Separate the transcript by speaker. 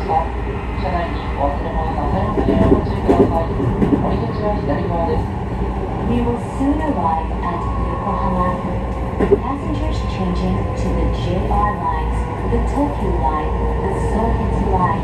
Speaker 1: した。車内にお忘れ物なさいませんようご注意ください。降り口は左側です。
Speaker 2: We will soon arrive at Yokohama. Passengers changing to the JR lines, the Tokyu line, the Soket line,